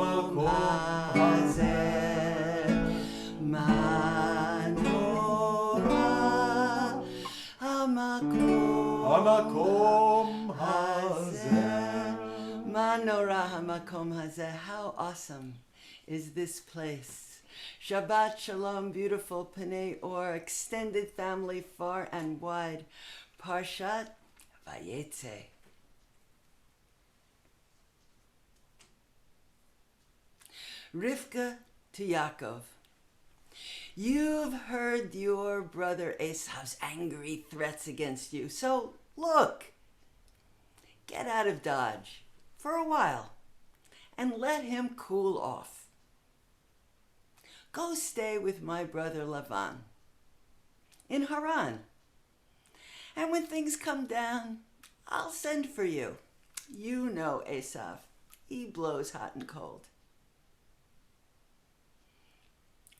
המקום הזה, מה נורא המקום הזה. מה נורא המקום הזה. How awesome is this place. Shabbat Shalom, beautiful Pnei Or, extended family far and wide. Parashat VaYeitze. Rivka to Yaakov. You've heard your brother Esav's angry threats against you, so look, get out of Dodge for a while and let him cool off. Go stay with my brother Lavan in Haran, and when things come down, I'll send for you. You know Esav, he blows hot and cold.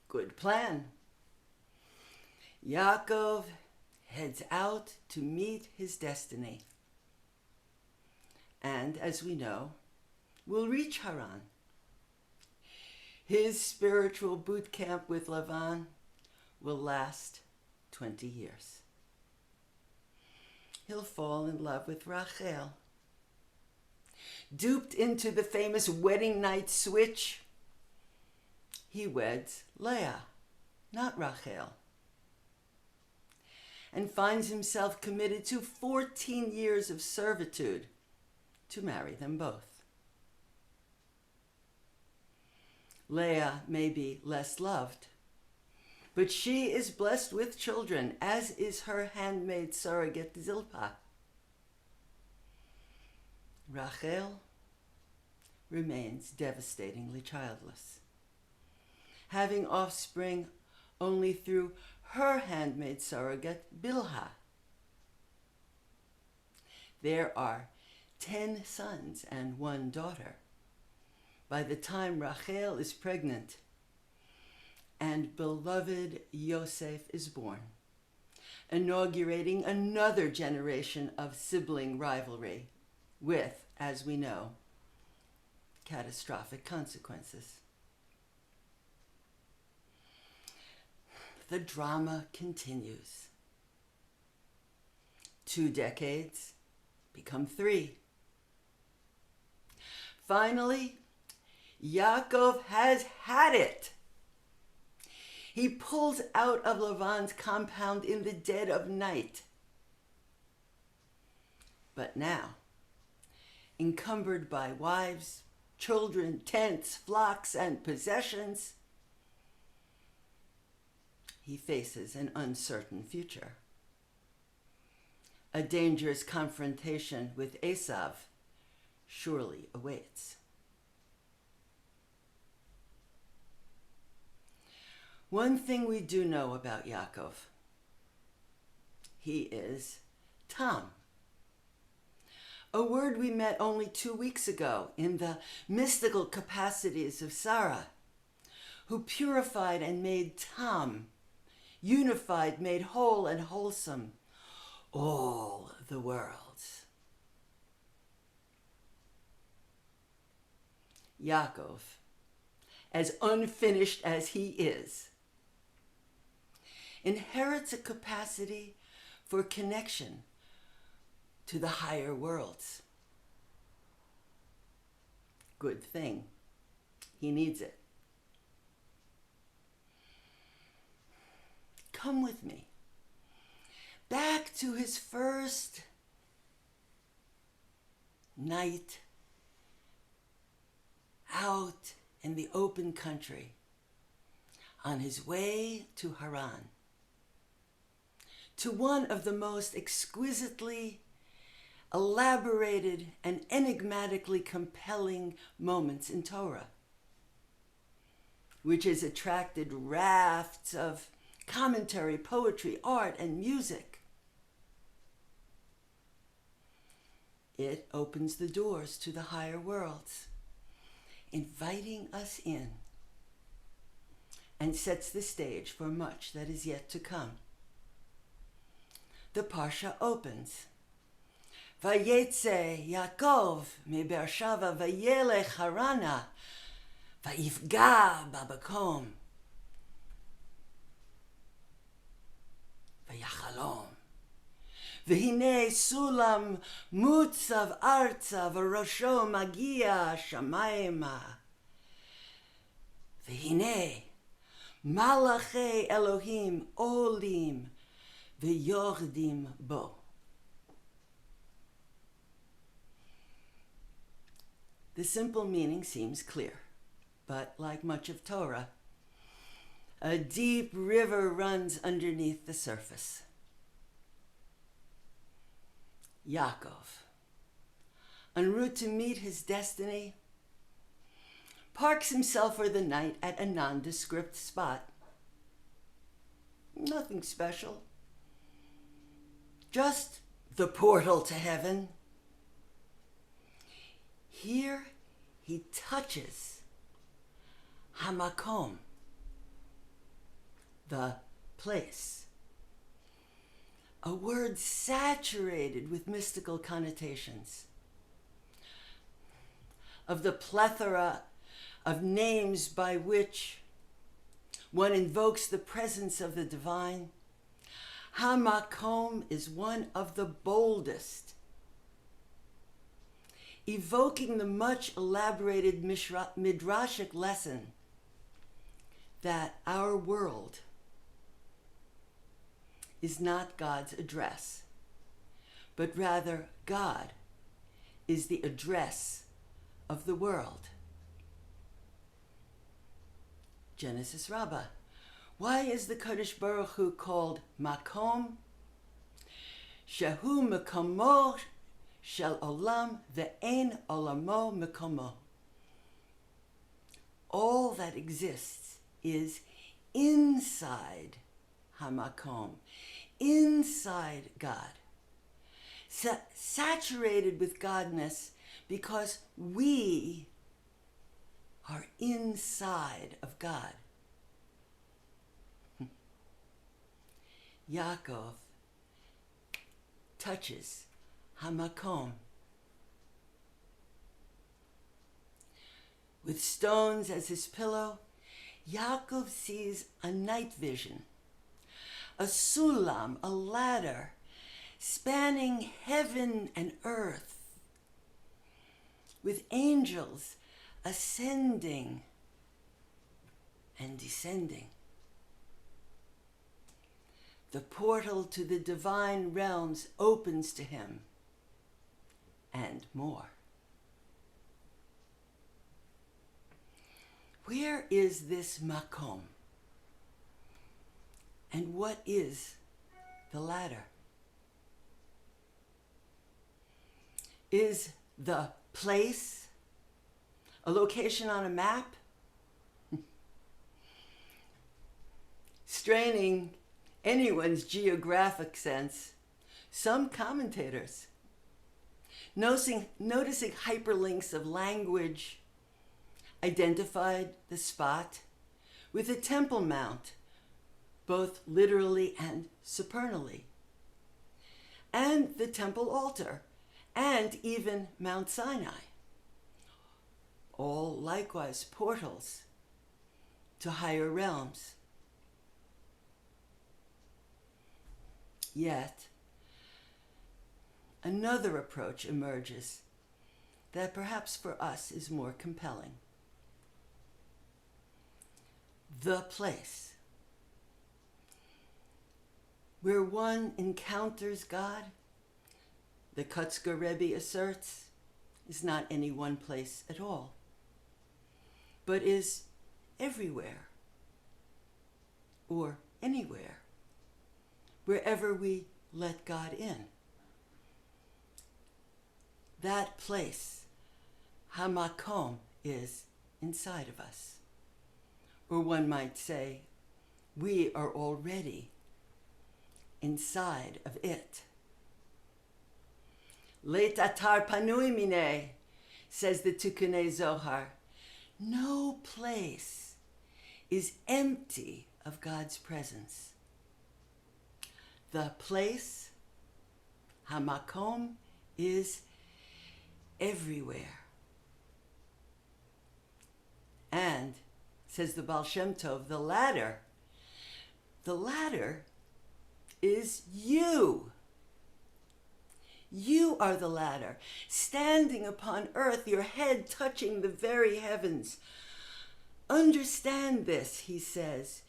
Good plan. Yaakov heads out to meet his destiny. And as we know, will reach Haran. His spiritual boot camp with Lavan will last 20 years. He'll fall in love with Rachel. Duped into the famous wedding night switch, he weds Leah, not Rachel, and finds himself committed to 14 years of servitude to marry them both. Leah may be less loved, but she is blessed with children, as is her handmaid surrogate Zilpah. Rachel remains devastatingly childless, having offspring only through her handmaid surrogate Bilhah. There are 10 sons and 1 daughter by the time Rachel is pregnant and beloved Yosef is born, inaugurating another generation of sibling rivalry with, as we know, catastrophic consequences. The drama continues. 2 decades become 3. Finally, Yaakov has had it. He pulls out of Lavan's compound in the dead of night. But now, encumbered by wives, children, tents, flocks, and possessions, he faces an uncertain future. A dangerous confrontation with Esav surely awaits. One thing we do know about Yaakov: he is Tam, a word we met only 2 weeks ago in the mystical capacities of Sarah, who purified and made Tam, unified, made whole and wholesome, all the worlds. Yaakov, as unfinished as he is, inherits a capacity for connection to the higher worlds. Good thing. He needs it. Come with me back to his first night out in the open country on his way to Haran, to one of the most exquisitely elaborated and enigmatically compelling moments in Torah, which has attracted rafts of commentary, poetry, art, and music. It opens the doors to the higher worlds, inviting us in, and sets the stage for much that is yet to come. The Parsha opens. VaYeitze Yaakov mi Beersheva vayelech Harana Vayifga babakom. Vayachalom. V'hinei Sulam mutzav arza v'rosho magia shamayma. V'hinei malachei Elohim olim v'yordim bo. The simple meaning seems clear, but like much of Torah, a deep river runs underneath the surface. Yaakov, en route to meet his destiny, parks himself for the night at a nondescript spot. Nothing special, just the portal to heaven. Here he touches Hamakom, the place, a word saturated with mystical connotations. Of the plethora of names by which one invokes the presence of the divine, Hamakom is one of the boldest, evoking the much elaborated midrashic lesson that our world is not God's address, but rather God is the address of the world. Genesis Rabbah. Why is the Kodesh Baruch Hu called Makom? Shehu Mekomo Shel Olam ve'en Olamo Mekomo. All that exists is inside Hamakom, inside God, saturated with Godness because we are inside of God. Yaakov touches Hamakom. With stones as his pillow, Yaakov sees a night vision, a Sulam, a ladder, spanning heaven and earth, with angels ascending and descending. The portal to the divine realms opens to him, and more. Where is this Makom? And what is the ladder? Is the place a location on a map? Straining anyone's geographic sense, some commentators, noticing hyperlinks of language, identified the spot with a temple mount, both literally and supernally, and the temple altar, and even Mount Sinai, all likewise portals to higher realms. Yet, another approach emerges that perhaps for us is more compelling. The place where one encounters God, the Kessler Rabbi asserts, is not any one place at all, but is everywhere or anywhere, wherever we let God in. That place, Hamakom, is inside of us. Or one might say, we are already inside of it. Leit atar panui mine, says the Tikkun Zohar. No place is empty of God's presence. The place, Hamakom, is everywhere. And says the Baal Shem Tov, the ladder is you. You are the ladder, standing upon earth, your head touching the very heavens. Understand this, he says.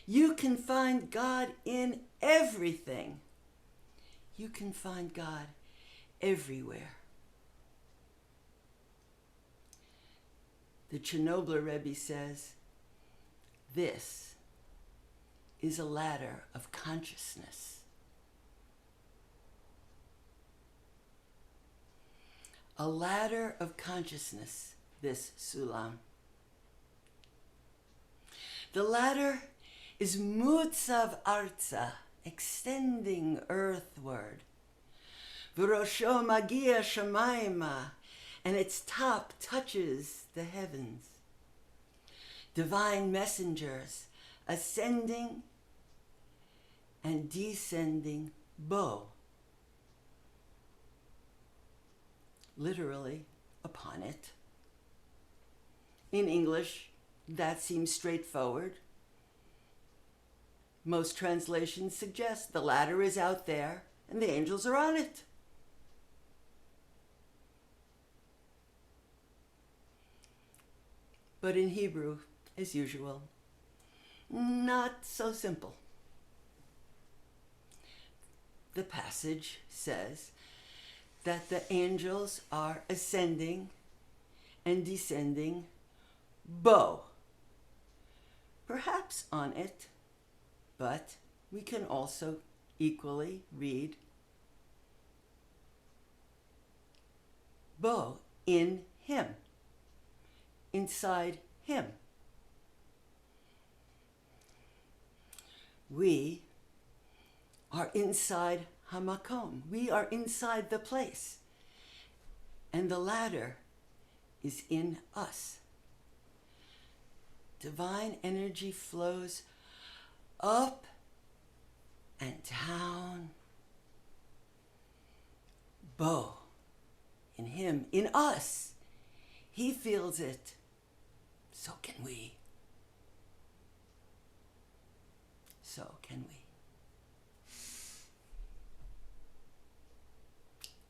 You can find God in everything. You can find God everywhere. The Chernobyl Rebbe says, this is a ladder of consciousness. A ladder of consciousness, this Sulam. The ladder is mutzav arza, extending earthward. V'rosho magia shamayma, and its top touches the heavens. Divine messengers ascending and descending bo, literally upon it. In English, that seems straightforward. Most translations suggest the ladder is out there and the angels are on it. But in Hebrew, as usual, not so simple. The passage says that the angels are ascending and descending bo, perhaps on it, but we can also equally read bo, in him, inside him. We are inside hamakom. We are inside the place. And the ladder is in us. Divine energy flows up and down. Bo, in him, in us. He feels it. So can we. So can we.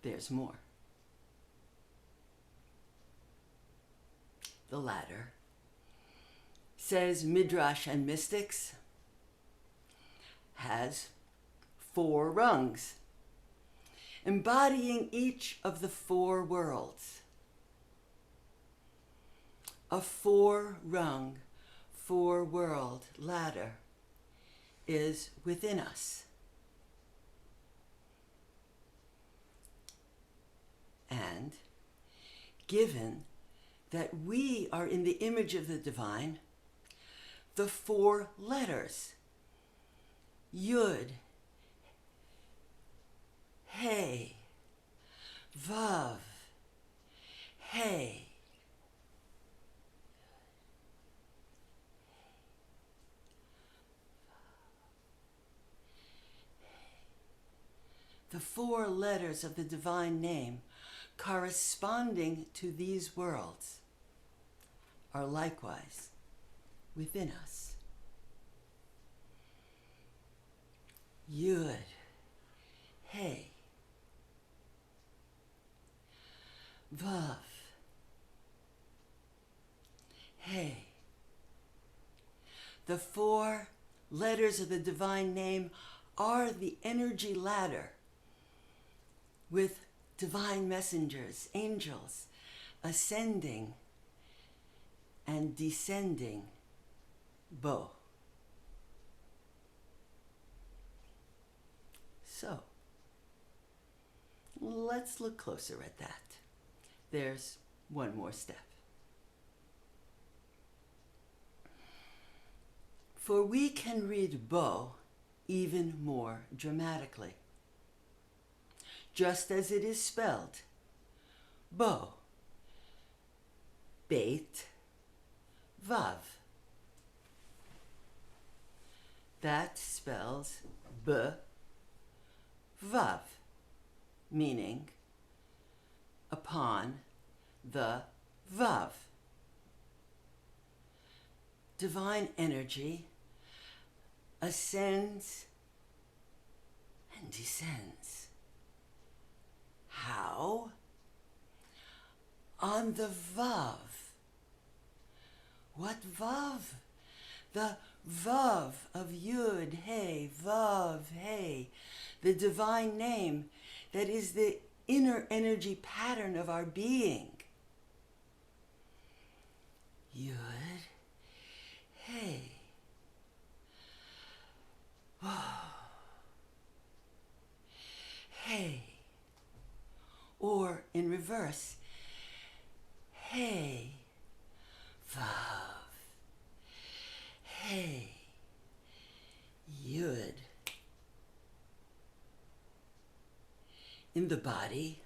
There's more. The ladder, says Midrash and mystics, has 4 rungs, embodying each of the 4 worlds. A 4-rung, 4-world ladder is within us. And given that we are in the image of the divine, the 4 letters, Yud, Hey, Vav, Hey, the 4 letters of the divine name corresponding to these worlds are likewise within us. Yud, Hey, Vav, Hey. The 4 letters of the divine name are the energy ladder with divine messengers, angels, ascending and descending bo. So, let's look closer at that. There's one more step. For we can read bo even more dramatically, just as it is spelled, bo, beit, vav. That spells b, vav, meaning upon the vav. divine energy ascends and descends. How? On the Vav. What Vav? The Vav of Yud, Hey, Vav, Hey, the divine name that is the inner energy pattern of our being. Yud, Hey. Oh. Hey. Or in reverse, Hey, Vav, Hey, Yud. In the body,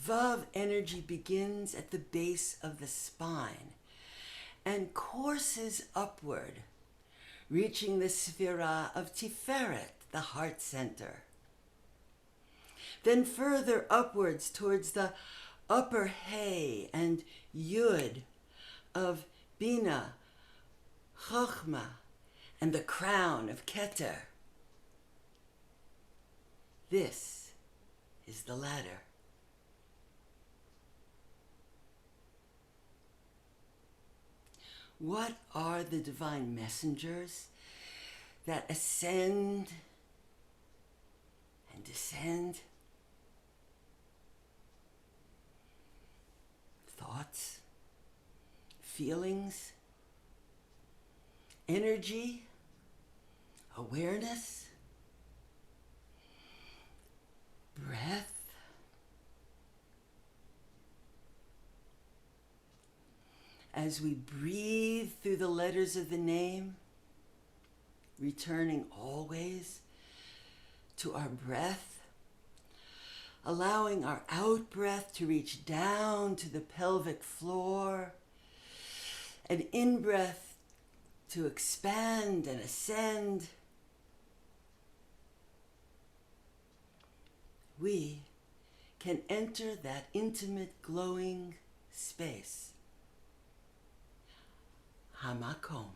Vav energy begins at the base of the spine and courses upward, reaching the Sefirah of Tiferet, the heart center. Then further upwards towards the upper Hey and Yud of Bina, Chochmah, and the crown of Keter. This is the ladder. What are the divine messengers that ascend and descend? Thoughts, feelings, energy, awareness, breath. As we breathe through the letters of the name, returning always to our breath, allowing our out-breath to reach down to the pelvic floor, and in-breath to expand and ascend, we can enter that intimate, glowing space. Hamakom.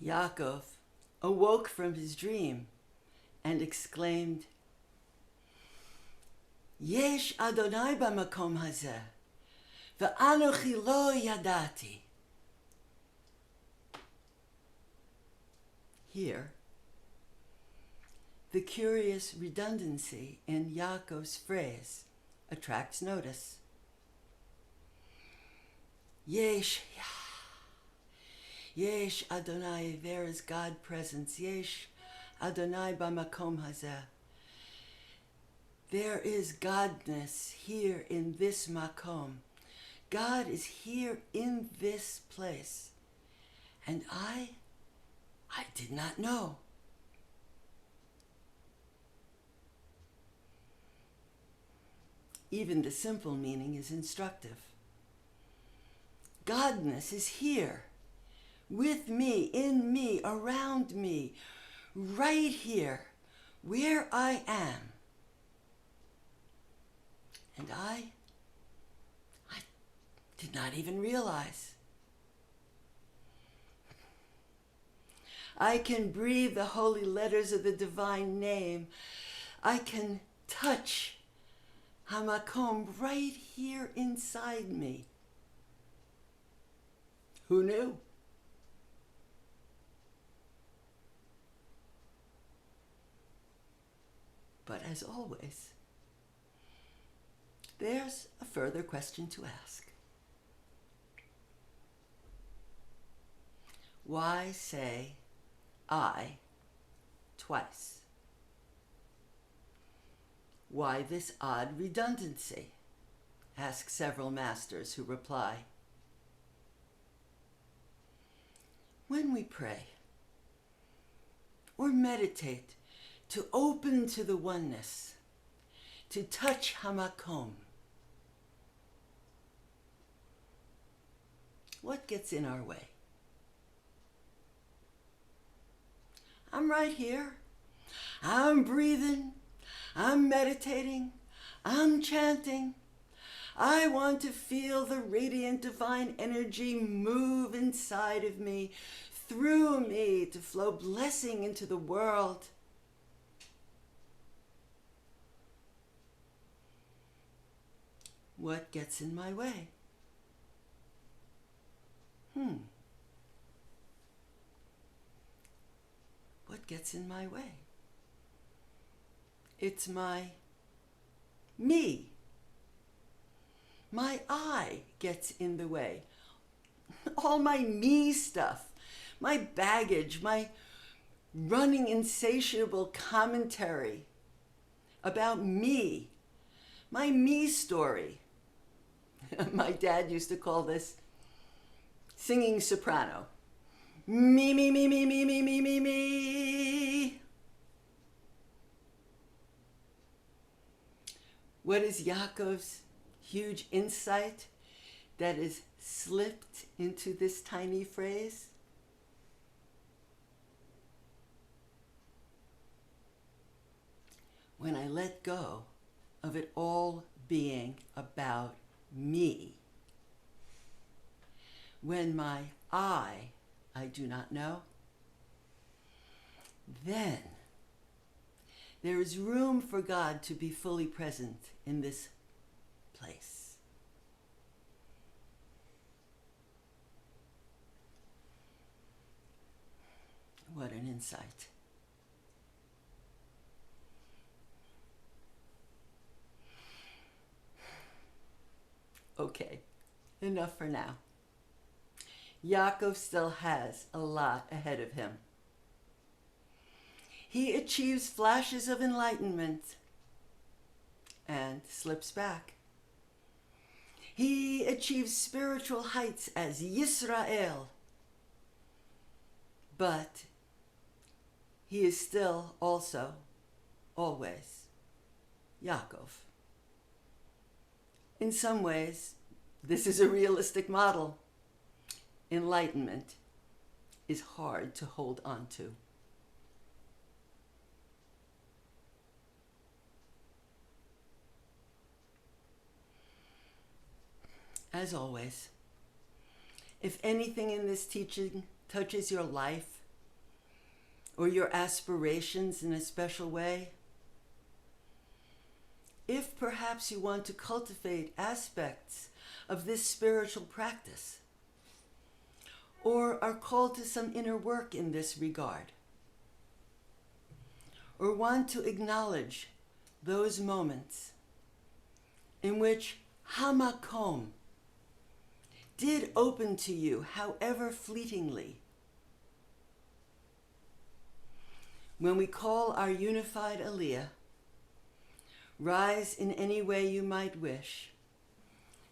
Yaakov awoke from his dream and exclaimed, Yesh Adonai b'makom hazeh, ve'anochi lo yadati. Here, the curious redundancy in Yaakov's phrase attracts notice. Yesh Adonai, there is God presence. Yesh Adonai b'makom hazeh. There is Godness here in this makom. God is here in this place. And I did not know. Even the simple meaning is instructive. Godness is here, with me, in me, around me, right here, where I am. And I did not even realize. I can breathe the holy letters of the divine name. I can touch Hamakom right here inside me. Who knew? But as always, there's a further question to ask. Why say I twice? Why this odd redundancy? Ask several masters who reply. When we pray or meditate to open to the oneness, to touch Hamakom, what gets in our way? I'm right here. I'm breathing. I'm meditating. I'm chanting. I want to feel the radiant divine energy move inside of me, through me, to flow blessing into the world. What gets in my way? What gets in my way? It's my me. My I gets in the way. All my me stuff, my baggage, my running insatiable commentary about me, my me story. My dad used to call this singing soprano. Me, me, me, me, me, me, me, me, me. What is Yaakov's huge insight that is slipped into this tiny phrase? When I let go of it all being about me, when my I do not know, then there is room for God to be fully present in this place. What an insight. Okay, enough for now. Yaakov still has a lot ahead of him. He achieves flashes of enlightenment and slips back. He achieves spiritual heights as Yisrael, but he is still also, always, Yaakov. In some ways, this is a realistic model. Enlightenment is hard to hold on to. As always, if anything in this teaching touches your life or your aspirations in a special way, if perhaps you want to cultivate aspects of this spiritual practice, or are called to some inner work in this regard, or want to acknowledge those moments in which Hamakom did open to you, however fleetingly, when we call our unified Aliyah, rise in any way you might wish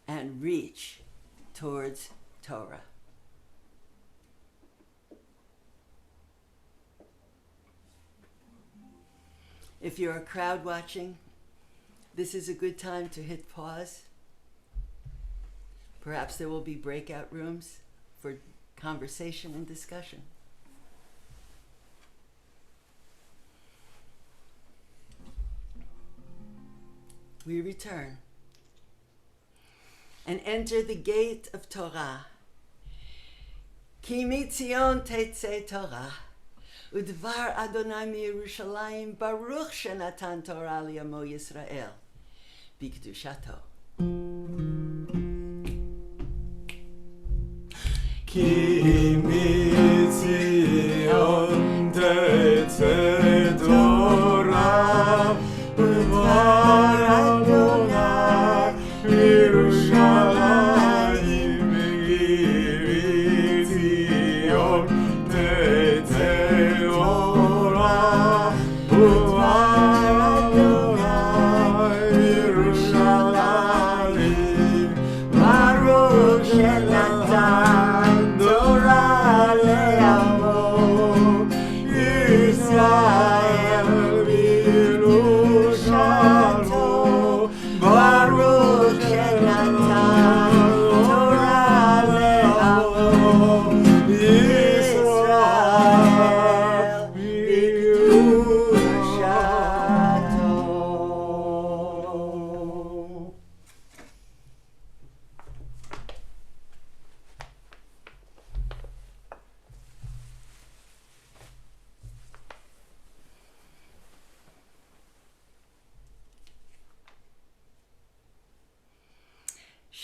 and reach towards Torah. If you're a crowd watching, this is a good time to hit pause. Perhaps there will be breakout rooms for conversation and discussion. We return and enter the gate of Torah. Ki mitzion tetzei Torah, udvar Adonai miYerushalayim, baruch shenatan Torah li'amo Yisrael, b'kedushato. Ki mitzion tetzei Torah, udvar Adonai miYerushalayim, mitzion tetzei Torah, udvar Adonai miYerushalayim, baruch shenatan Torah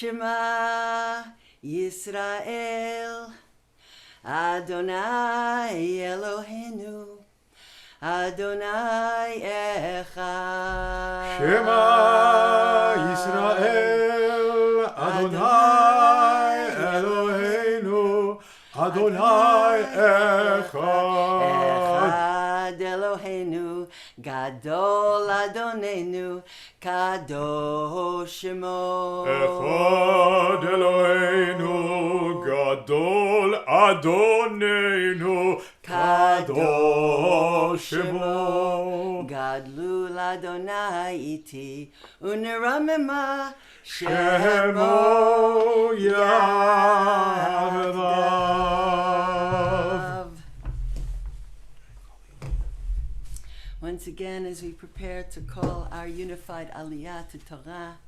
Shema Yisrael, Adonai Eloheinu, Adonai Echad. Shema Yisrael, Adonai Eloheinu, Adonai Echad. Echad Eloheinu, Gadol Adonenu, Kadosh Shemo. Echad Eloheinu, Gadol Adonenu, Kadosh Shemo. Gadlu Adonai iti, uneramema Shemo Yahdav. Once again, as we prepare to call our unified Aliyah to Torah,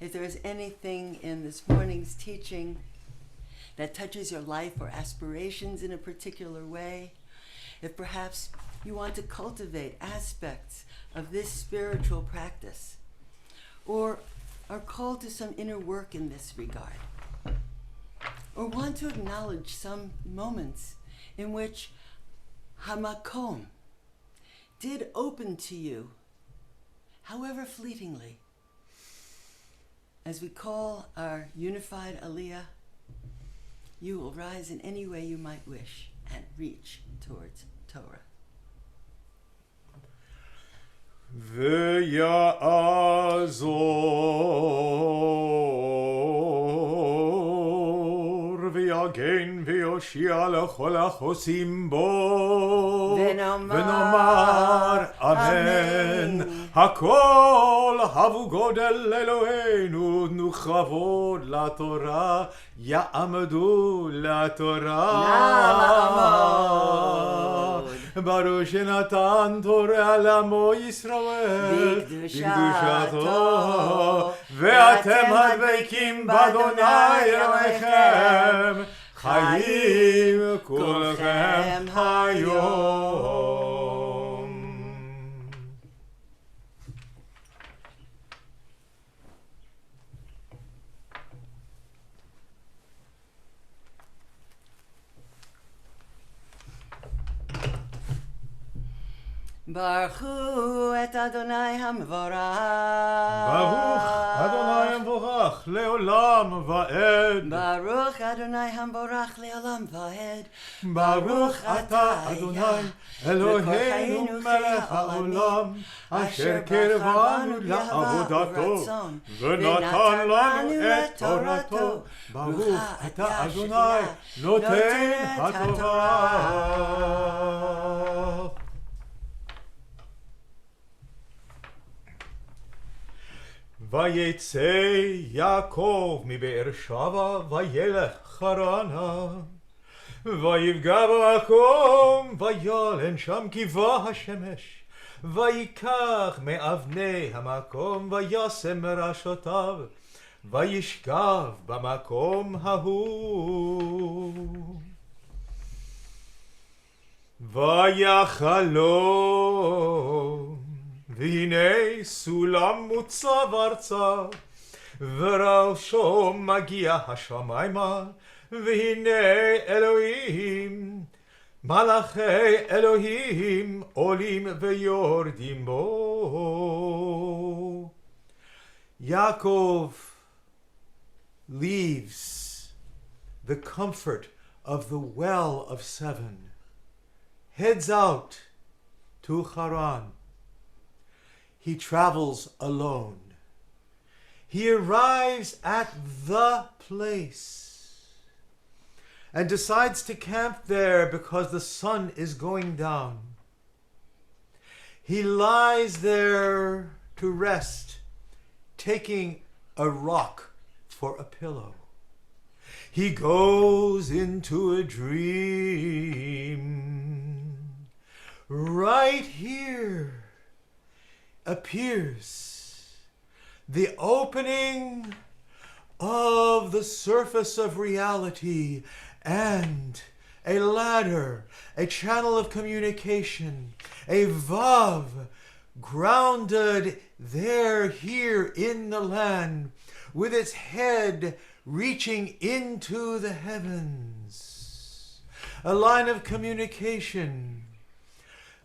if there is anything in this morning's teaching that touches your life or aspirations in a particular way, if perhaps you want to cultivate aspects of this spiritual practice, or are called to some inner work in this regard, or want to acknowledge some moments in which Hamakom did open to you, however fleetingly, as we call our unified Aliyah, you will rise in any way you might wish and reach towards Torah. ויעזור ויגן ויושיע לכל החוסים בו ונאמר אמן. הכל הבו גודל אלוהינו, תנו כבוד לתורה, יעמדו לתורה. ברוך שנתן תורה לעמו ישראל בקדושתו, ואתם הדבקים באדוני אלוהיכם חיים כולכם היום. ברכו את אדוני המבורך. ברוך אדוני המבורך לעולם ועד. ברוך אדוני המבורך לעולם ועד. ברוך אתה אדוני אלוהינו מלך העולם, אשר קרבנו לעבודתו ונתן לנו את תורתו. ברוך אתה אדוני נותן התורה. ויצא יעקב מבאר שבע וילך חרנה, ויפגע במקום וילן שם כיבה השמש, ויקח מאבני המקום וישם מראשותיו, וישכב במקום ההוא. ויחלום והנה סולם מוצב ארצה, וראשו מגיע השמיימה, והנה אלוהים, מלאכי אלוהים עולים ויורדים בו. Yaakov leaves the comfort of the well of seven, heads out to Haran. He travels alone. He arrives at the place and decides to camp there because the sun is going down. He lies there to rest, taking a rock for a pillow. He goes into a dream. Right here appears the opening of the surface of reality and a ladder, a channel of communication, a vav grounded there, here in the land, with its head reaching into the heavens. A line of communication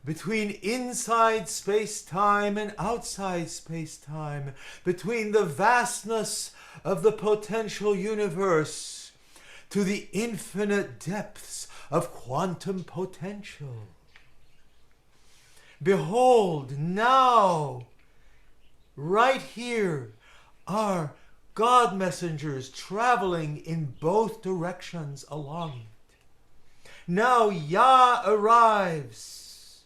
between inside space-time and outside space-time, between the vastness of the potential universe to the infinite depths of quantum potential. Behold, now, right here, are God messengers traveling in both directions along it. Now Yah arrives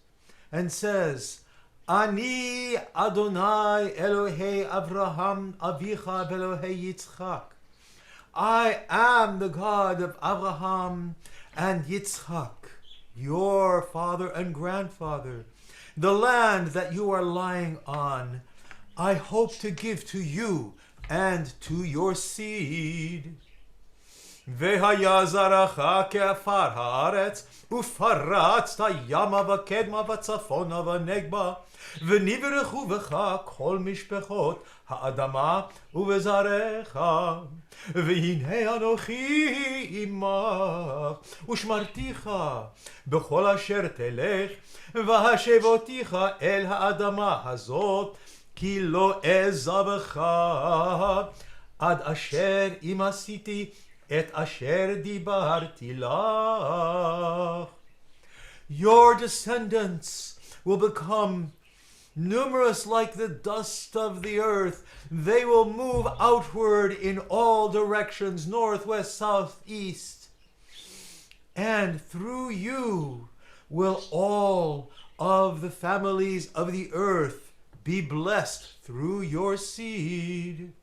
and says, Ani Adonai Elohei Avraham Avicha Velohei Yitzchak. I am the God of Abraham and Yitzchak, your father and grandfather. The land that you are lying on, I hope to give to you and to your seed. Vehaya zaracha ke'afar haaretz, ufaratzta yama v'kedma v'tzafona v'negba, v'nivrechu v'cha kol mishpechot ha'adama uvezarecha, v'hinei anochi imach, ushmarticha b'chol asher telech, v'hashevoticha el ha'adama hazot, ki lo ezavecha, ad asher imasiti et asher dibarti lach. Your descendants will become numerous like the dust of the earth. They will move outward in all directions, north, west, south, east. And through you will all of the families of the earth be blessed through your seed.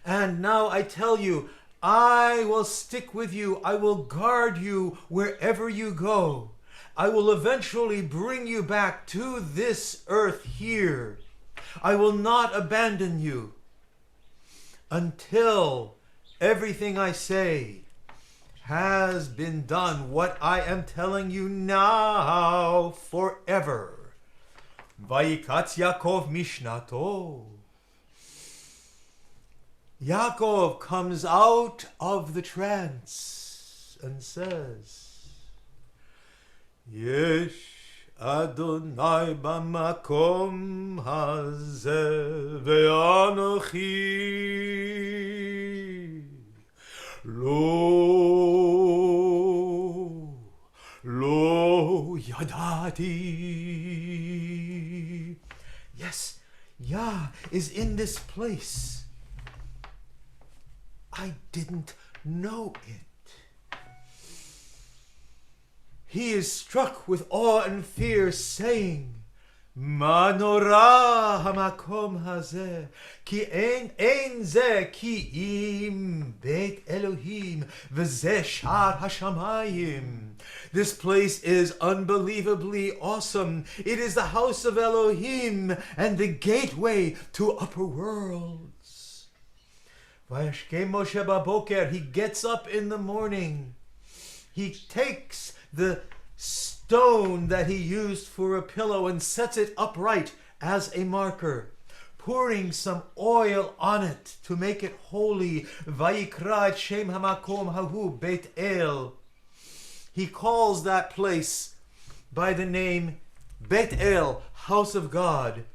And now I tell you, I will stick with you. I will guard you wherever you go. I will eventually bring you back to this earth here. I will not abandon you until everything I say has been done, what I am telling you now forever. Vayikatz Yaakov mishnato. Yaakov comes out of the trance and says, Yesh Adonai b'makom hazeh ve'anochi lo yadati. Yes, Yah is in this place. I didn't know it. He is struck with awe and fear, saying, Ma nora hamakom hazeh, ki ein zeh ki im beit Elohim, v'zeh shar hashamayim. This place is unbelievably awesome. It is the house of Elohim and the gateway to upper worlds. Vayashkem Moshe baboker, he gets up in the morning. He takes the stone that he used for a pillow and sets it upright as a marker, pouring some oil on it to make it holy. Vayikra et shem hamakom hahu Beit El. He calls that place by the name Beit El, house of God.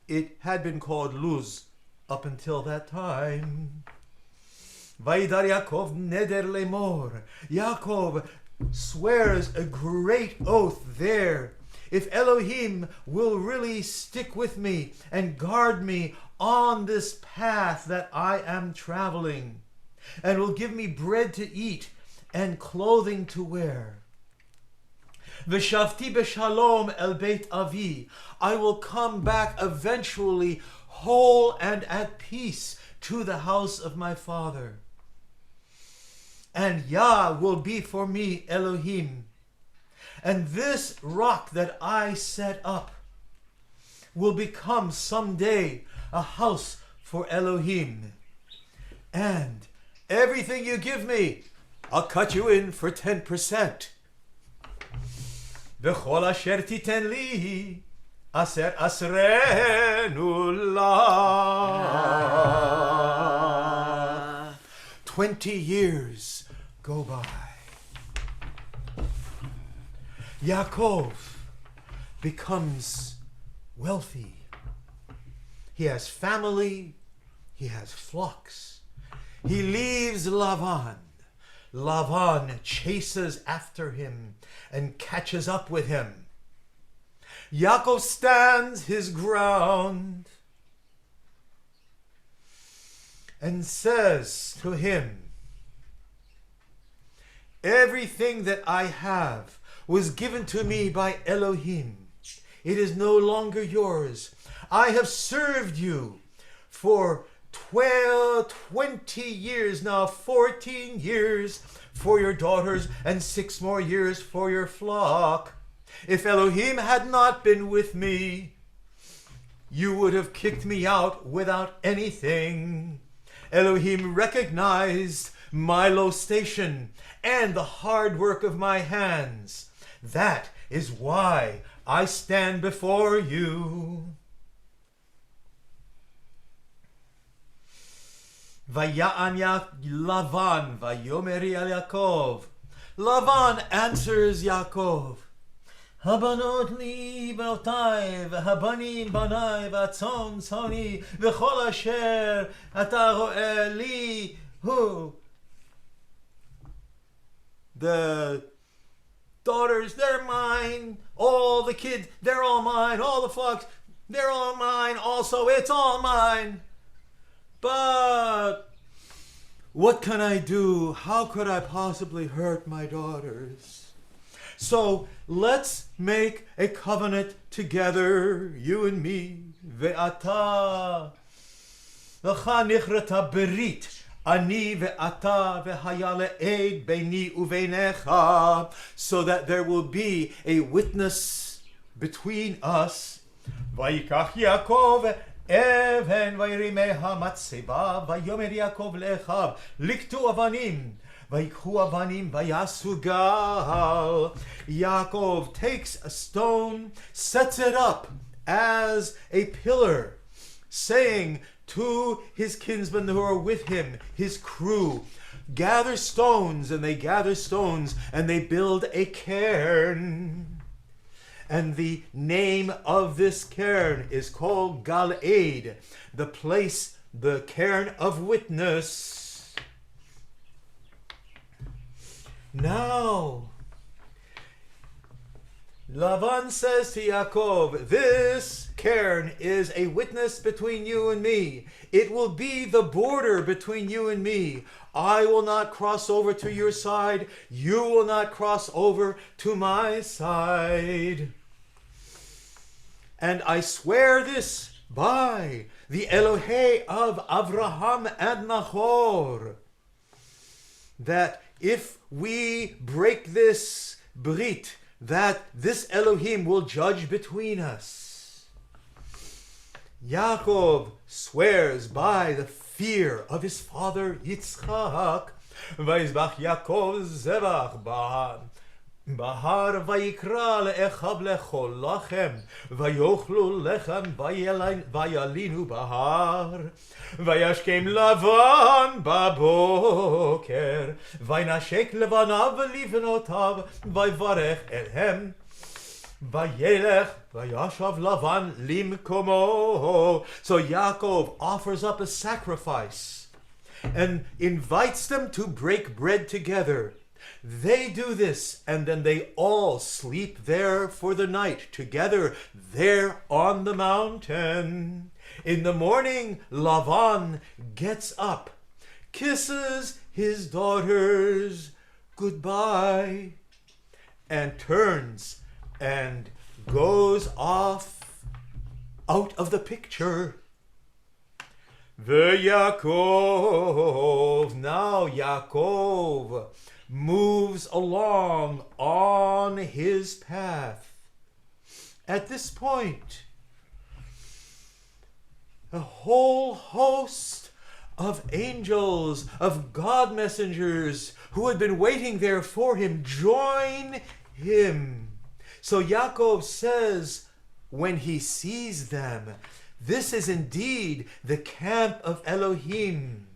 It had been called Luz up until that time. Vayidar Yaakov neder lemor. Yaakov swears a great oath there. If Elohim will really stick with me and guard me on this path that I am traveling, and will give me bread to eat and clothing to wear, V'shavti b'shalom el beit avi, I will come back eventually whole and at peace to the house of my father. And Yah will be for me Elohim. And this rock that I set up will become someday a house for Elohim. And everything you give me, I'll cut you in for 10%. V'chol asher titen li, aser asrenu la. 20 years go by. Yaakov becomes wealthy. He has family. He has flocks. He leaves Lavan. Lavan chases after him and catches up with him. Yaakov stands his ground and says to him, everything that I have was given to me by Elohim. It is no longer yours. I have served you for 20 years now, 14 years for your daughters and 6 more years for your flock. If Elohim had not been with me, you would have kicked me out without anything. Elohim recognized my low station and the hard work of my hands. That is why I stand before you. Vaya'an Lavan, Vayomeri al Yaakov. Lavan answers Yaakov. Habanot li banotai, v'habanim banai, v'atzon tzoni, v'chol asher ata ro'eh li hu. The daughters, they're mine. All the kids, they're all mine. All the flocks, they're all mine. Also, it's all mine. But what can I do? How could I possibly hurt my daughters? So let's make a covenant together, you and me. Ve'ata v'cha nichrata berit ani ve'ata v'haya le'ed beini uveinecha, so that there will be a witness between us. Vayikach Yaakov Even vayrimeha matzeba vayomer Yaakov le'echav liktu avanim vayikhu avanim vayasu gal. Yaakov takes a stone, sets it up as a pillar, saying to his kinsmen who are with him, his crew, gather stones, and they gather stones, and they build a cairn. And the name of this cairn is called Gal-Eid, the place, the cairn of witness. Now, Lavan says to Yaakov, this cairn is a witness between you and me. It will be the border between you and me. I will not cross over to your side. You will not cross over to my side. And I swear this by the Elohei of Avraham and Nahor, that if we break this brit, that this Elohim will judge between us. Yaakov swears by the fear of his father Yitzchak. Vayizbach Yaakov zevach bahar vayikra le'echav lechol lachem vayochlu lechem vayalinu bahar vayashkem Lavan baboker vaynashek levanav livnotav vayvarech elhem vayelech vayashav Lavan limkomo. So Yaakov offers up a sacrifice and invites them to break bread together. They do this, and then they all sleep there for the night together there on the mountain. In the morning, Lavan gets up, kisses his daughters goodbye, and turns and goes off out of the picture. Yaakov, now Yaakov moves along on his path. At this point, a whole host of angels, of God messengers who had been waiting there for him, join him. So Yaakov says, when he sees them, this is indeed the camp of Elohim.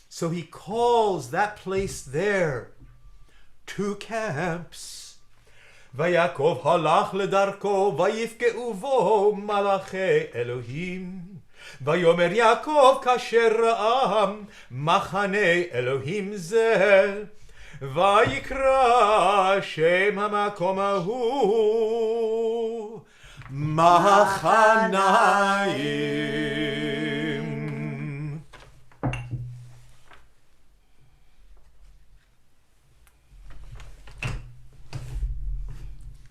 So he calls that place there 2 camps. Yaakov halach ledarko, vayifkeu bo malachi Elohim. Vayomer Yaakov kasher ra'am machane Elohim ze. Vayikra shem hamakom hahu Machanayim.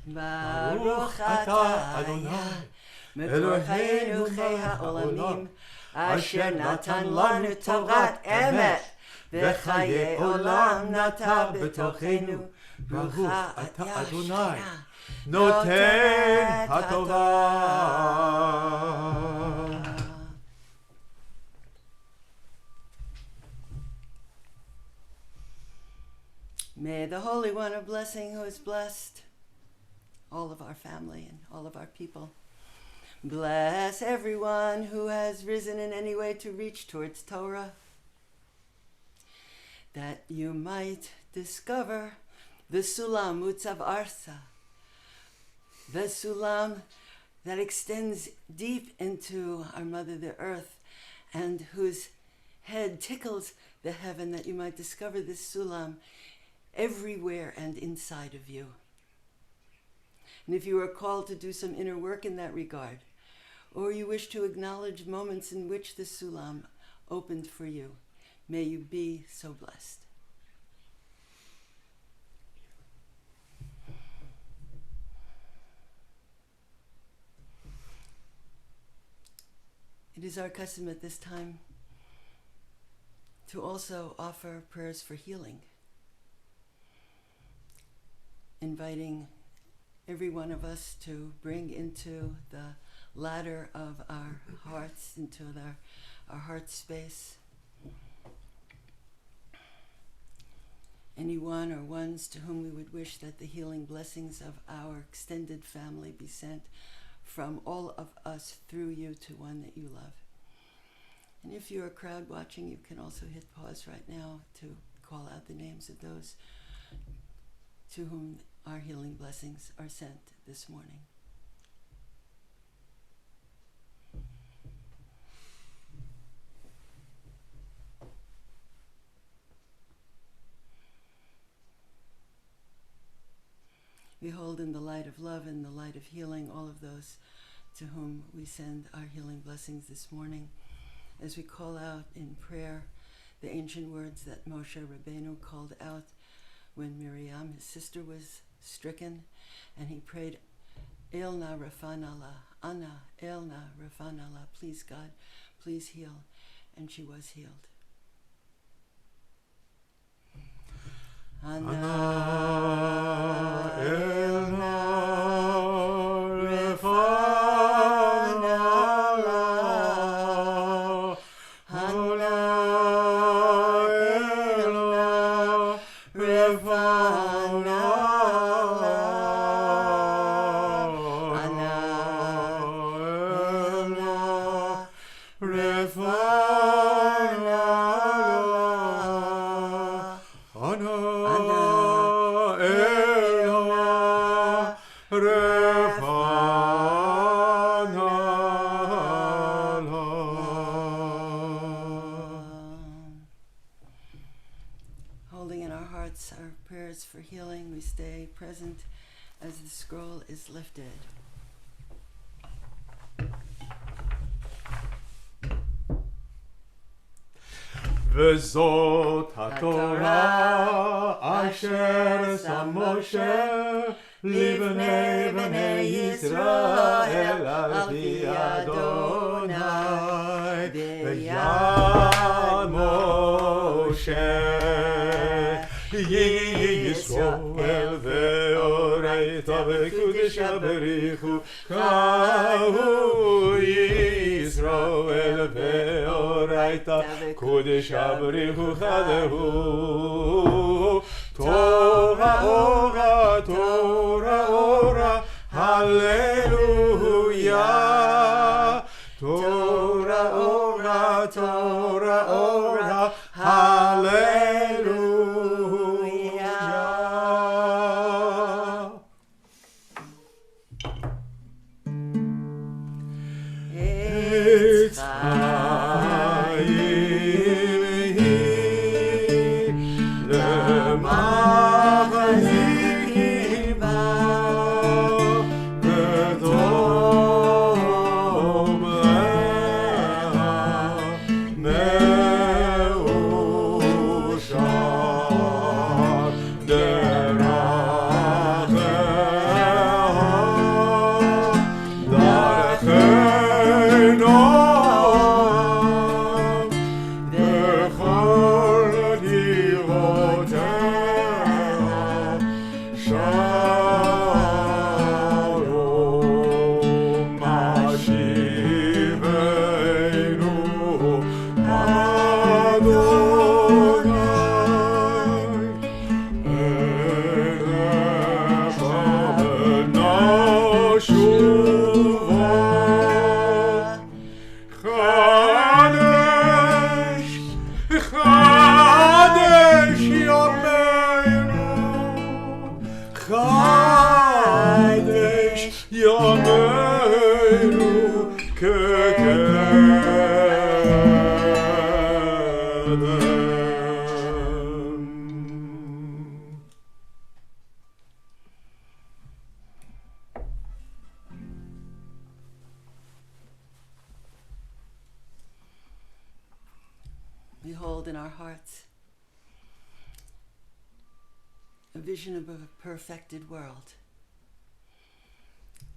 Baruch atah Adonai Eloheinu chei ha'olamim asher natan lanu Torat emet v'chayei olam nata b'tochenu. Baruch atah Adonai Noten haTorah. May the Holy One of Blessing, who is blessed all of our family and all of our people, bless everyone who has risen in any way to reach towards Torah, that you might discover the Sulam Mutzav Arsa, the Sulam that extends deep into our Mother the Earth and whose head tickles the heaven, that you might discover this Sulam everywhere and inside of you. And if you are called to do some inner work in that regard, or you wish to acknowledge moments in which the Sulam opened for you, may you be so blessed. It is our custom at this time to also offer prayers for healing, inviting every one of us to bring into the ladder of our hearts, into our heart space, anyone or ones to whom we would wish that the healing blessings of our extended family be sent from all of us through you to one that you love. And if you're a crowd watching, you can also hit pause right now to call out the names of those to whom our healing blessings are sent this morning. Behold, in the light of love and the light of healing, all of those to whom we send our healing blessings this morning, as we call out in prayer the ancient words that Moshe Rabbeinu called out when Miriam, his sister, was stricken, and he prayed, Elna Rafanala, Anna, Elna Rafanala, please God, please heal, and she was healed. Anna, Elna Rafanala, Anna, Elna Rafanala. Holding in our hearts our prayers for healing, we stay present as the scroll is lifted. V'zot haTorah asher sam Moshe livnei bnei Yisrael al pi Adonai v'yad Moshe Yisrael ve'oreita v'kudesha berichu kahu Yisrael ve'oreita kudesha berichu chadehu Torah ora Torah ora Hallelujah Torah ora Torah ora Hallelujah We hold in our hearts a vision of a perfected world,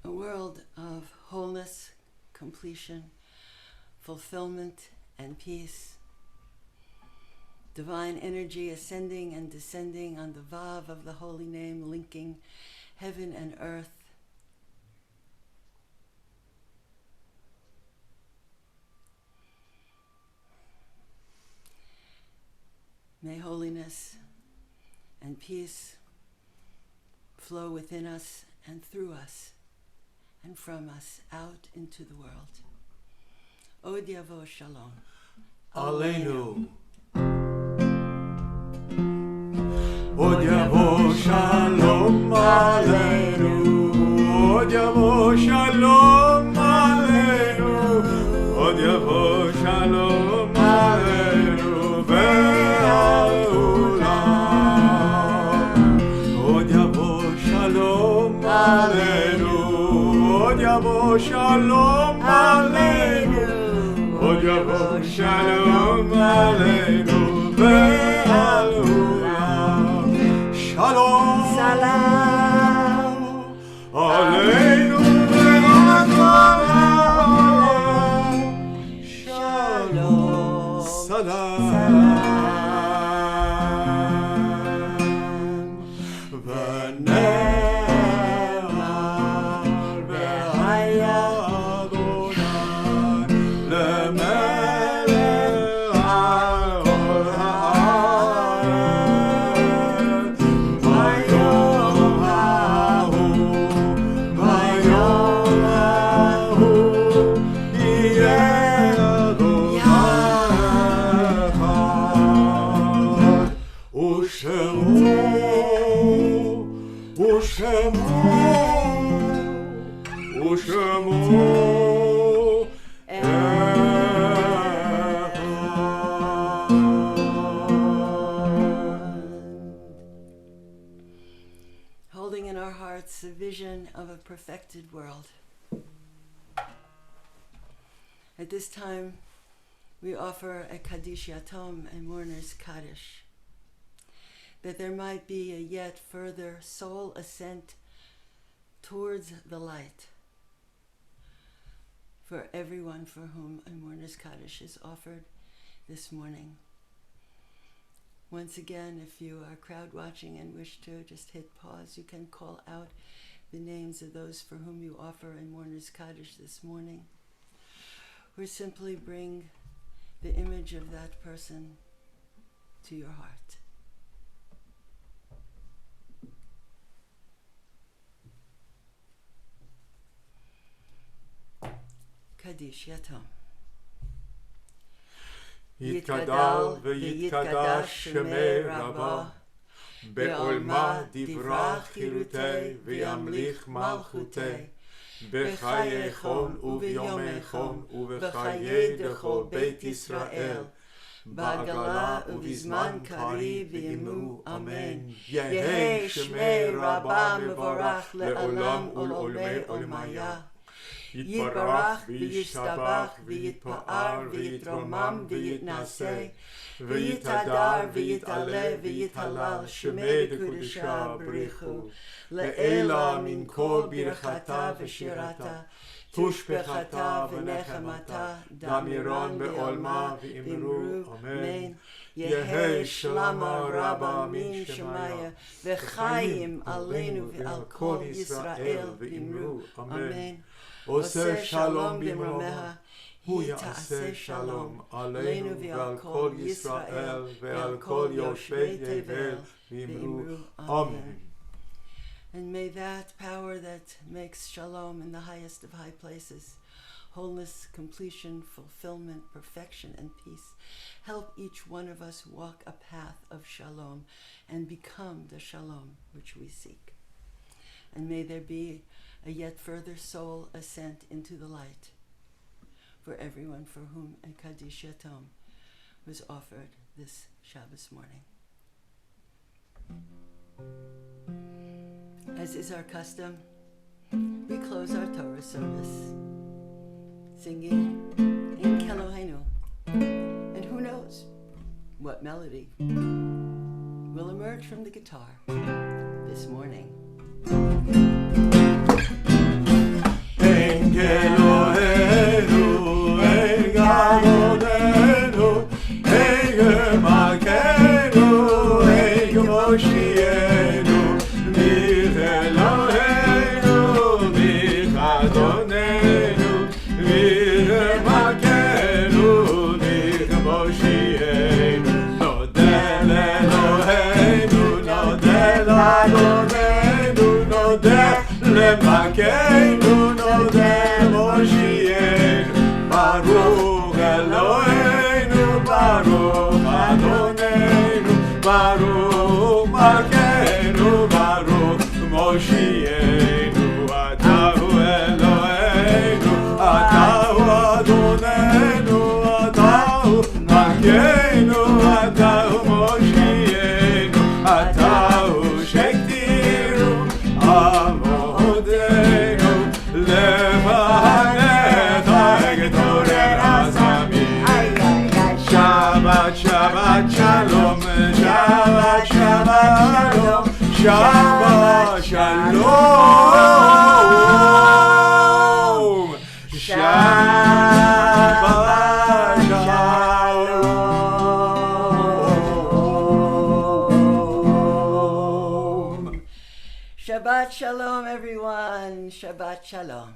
a world of wholeness, completion, fulfillment, and peace, divine energy ascending and descending on the Vav of the holy name, linking heaven and earth. May holiness and peace flow within us and through us and from us out into the world. Od Yavo Shalom. Aleinu. Od Yavo Shalom Aleinu. Od Yavo Shalom Aleinu. Od Yavo Shalom Aleinu. Shalom Aleinu, Od Yavo Shalom Aleinu, Ve'alulam, Shalom, Salam, Aleinu, Ve'alulam, Shalom, Salam, Holding in our hearts a vision of a perfected world. At this time, we offer a Kaddish Yatom, a mourner's Kaddish, that there might be a yet further soul ascent towards the light for everyone for whom a mourner's Kaddish is offered this morning. Once again, if you are crowd watching and wish to just hit pause, you can call out the names of those for whom you offer a mourner's Kaddish this morning, or simply bring the image of that person to your heart. Kaddish Yatom. יתגדל ויתקדש שמי רבה, בעולמה דברה חירותי וימליך מלכותי, בחייכם וביומכם ובחיי דכל בית ישראל, בעגלה ובזמן קריב ויאמרו אמן. יהי שמי רבה מבורך לעולם ולעולמי עולמיה. יתברך וישתבח ויתפאר ויתרומם ויתנשא ויתהדר ויתעלה ויתהלל שמי דקודשה בריחו לאלה מן כל ברכתה ושירתה תושבחתה ונחמתה דמירון בעולמה ואמרו אמן. יהי שלמה רבה מן שמיה וחיים עלינו ועל כל ישראל ואמרו אמן. עושה שלום במרומיה, הוא יעשה שלום עלינו ועל כל ישראל ועל כל יושבי תבל, ואמרו אמן. And may that power that makes shalom in the highest of high places, wholeness, completion, fulfillment, perfection, and peace, help each one of us walk a path of shalom and become the shalom which we seek. And may there be a yet further soul ascent into the light for everyone for whom a Kaddish Yatom was offered this Shabbos morning. As is our custom, we close our Torah service singing In Keloheinu. And who knows what melody will emerge from the guitar this morning. En Keloheinu, en Gadolenu, en Gemalkeinu, en Gemoshienu, mich Eloheinu, mich Adonenu, mich Gemalkeinu, mich Gemoshienu, nodel Eloheinu, nodel Adonenu, nodel Lemalkeinu, Baruch Eloheinu, Baruch Adonenu, Baruch Malkeinu, Baruch Moshienu, Atahu Eloheinu, Atahu Adonenu, Atahu Malkeinu, Atahu Moshienu, Atahu Shektiru, Avodenu, Shabbat, Shabbat, Shalom, Shabbat, Shabbat, Shalom, Shabbat, Shalom, Shabbat, Shalom. Shabbat Shalom, everyone. Shabbat Shalom.